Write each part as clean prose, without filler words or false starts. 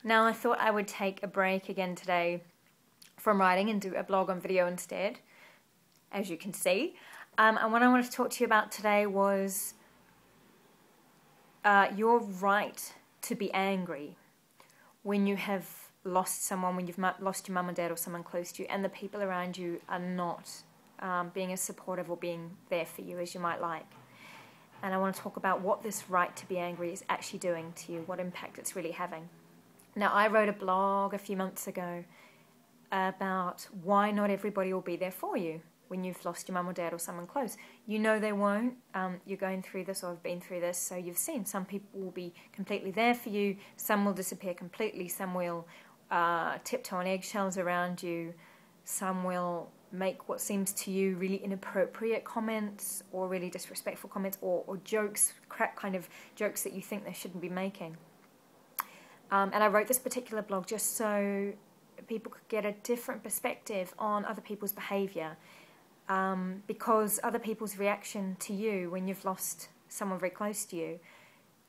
Now I thought I would take a break again today from writing and do a blog on video instead, as you can see. And what I wanted to talk to you about today was your right to be angry when you have lost someone, when you've lost your mum and dad or someone close to you, and the people around you are not being as supportive or being there for you as you might like. And I want to talk about what this right to be angry is actually doing to you, what impact it's really having. Now, I wrote a blog a few months ago about why not everybody will be there for you when you've lost your mum or dad or someone close. You know they won't. You're going through this or have been through this, so you've seen some people will be completely there for you, some will disappear completely, some will tiptoe on eggshells around you, some will make what seems to you really inappropriate comments or really disrespectful comments or jokes, crap kind of jokes that you think they shouldn't be making. And I wrote this particular blog just so people could get a different perspective on other people's behaviour, because other people's reaction to you when you've lost someone very close to you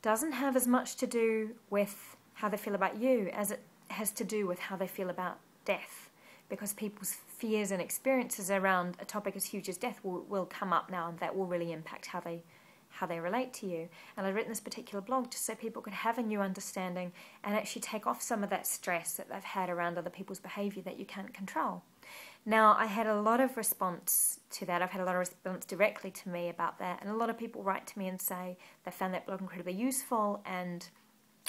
doesn't have as much to do with how they feel about you as it has to do with how they feel about death, because people's fears and experiences around a topic as huge as death will come up now, and that will really impact how they relate to you. And I've written this particular blog just so people could have a new understanding and actually take off some of that stress that they've had around other people's behaviour that you can't control. Now, I had a lot of response to that. I've had a lot of response directly to me about that, and a lot of people write to me and say they found that blog incredibly useful and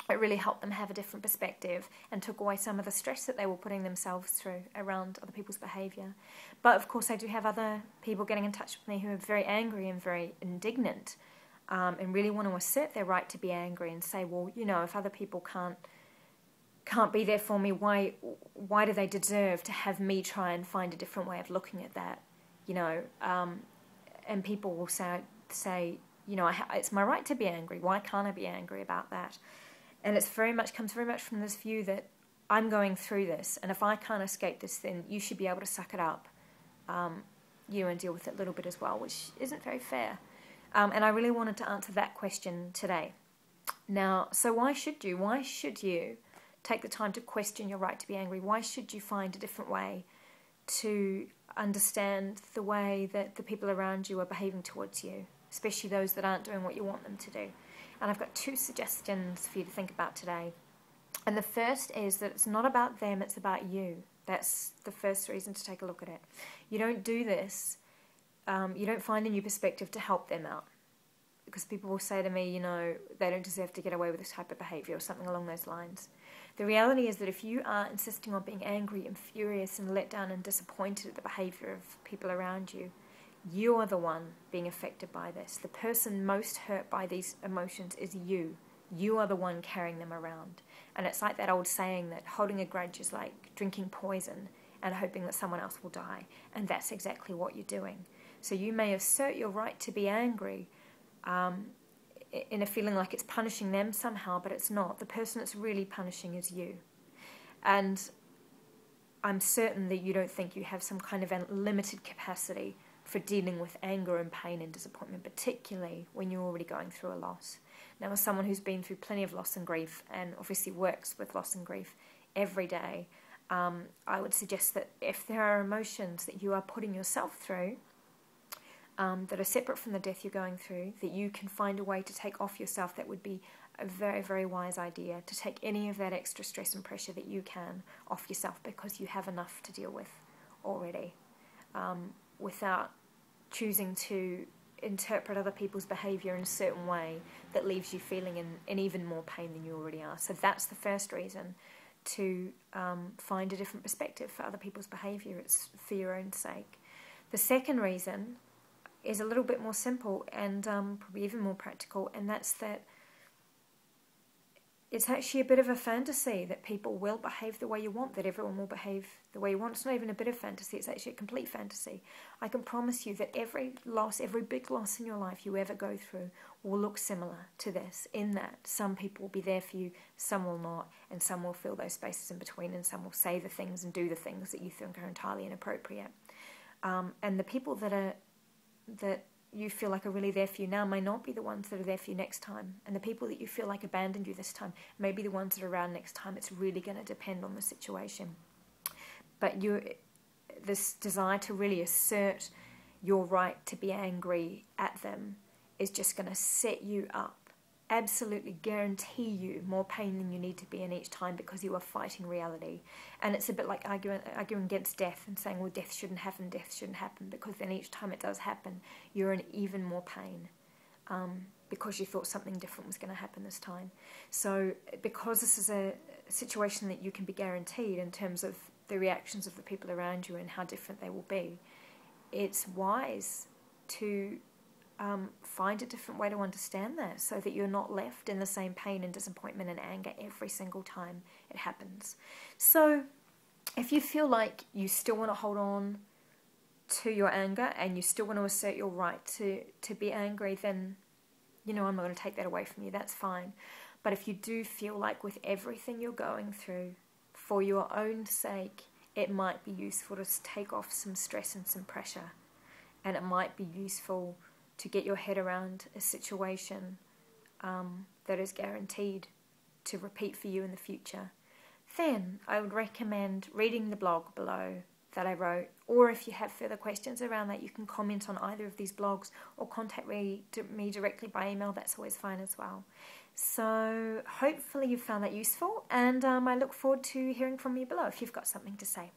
it really helped them have a different perspective and took away some of the stress that they were putting themselves through around other people's behaviour. But of course I do have other people getting in touch with me who are very angry and very indignant, and really want to assert their right to be angry and say, well, you know, if other people can't be there for me, why do they deserve to have me try and find a different way of looking at that, you know? And people will say, you know, it's my right to be angry. Why can't I be angry about that? And it's comes very much from this view that I'm going through this, and if I can't escape this, then you should be able to suck it up, and deal with it a little bit as well, which isn't very fair. And I really wanted to answer that question today. Now, so why should you take the time to question your right to be angry? Why should you find a different way to understand the way that the people around you are behaving towards you, especially those that aren't doing what you want them to do? And I've got 2 suggestions for you to think about today. And the first is that it's not about them, it's about you. That's the first reason to take a look at it. You don't do this, you don't find a new perspective to help them out. Because people will say to me, you know, they don't deserve to get away with this type of behaviour or something along those lines. The reality is that if you are insisting on being angry and furious and let down and disappointed at the behaviour of people around you, you are the one being affected by this. The person most hurt by these emotions is you. You are the one carrying them around. And it's like that old saying that holding a grudge is like drinking poison and hoping that someone else will die. And that's exactly what you're doing. So you may assert your right to be angry in a feeling like it's punishing them somehow, but it's not. The person that's really punishing is you. And I'm certain that you don't think you have some kind of limited capacity for dealing with anger and pain and disappointment, particularly when you're already going through a loss. Now, as someone who's been through plenty of loss and grief and obviously works with loss and grief every day, I would suggest that if there are emotions that you are putting yourself through that are separate from the death you're going through, that you can find a way to take off yourself, that would be a very, very wise idea, to take any of that extra stress and pressure that you can off yourself, because you have enough to deal with already, without choosing to interpret other people's behaviour in a certain way that leaves you feeling in even more pain than you already are. So that's the first reason to find a different perspective for other people's behaviour. It's for your own sake. The second reason is a little bit more simple and probably even more practical, and that's that it's actually a bit of a fantasy that people will behave the way you want, that everyone will behave the way you want. It's not even a bit of fantasy, it's actually a complete fantasy. I can promise you that every loss, every big loss in your life you ever go through will look similar to this, in that some people will be there for you, some will not, and some will fill those spaces in between, and some will say the things and do the things that you think are entirely inappropriate. And the people that you feel like are really there for you now may not be the ones that are there for you next time. And the people that you feel like abandoned you this time may be the ones that are around next time. It's really going to depend on the situation. But this desire to really assert your right to be angry at them is just going to set you up, absolutely guarantee you more pain than you need to be in each time, because you are fighting reality. And it's a bit like arguing against death and saying, well, death shouldn't happen, because then each time it does happen, you're in even more pain, because you thought something different was going to happen this time. So because this is a situation that you can be guaranteed in terms of the reactions of the people around you and how different they will be, it's wise to find a different way to understand that, so that you're not left in the same pain and disappointment and anger every single time it happens. So if you feel like you still want to hold on to your anger and you still want to assert your right to be angry, then, I'm not going to take that away from you. That's fine. But if you do feel like with everything you're going through, for your own sake, it might be useful to take off some stress and some pressure, and it might be useful to get your head around a situation that is guaranteed to repeat for you in the future, then I would recommend reading the blog below that I wrote, or if you have further questions around that, you can comment on either of these blogs or contact me directly by email. That's always fine as well. So hopefully you found that useful, and I look forward to hearing from you below if you've got something to say.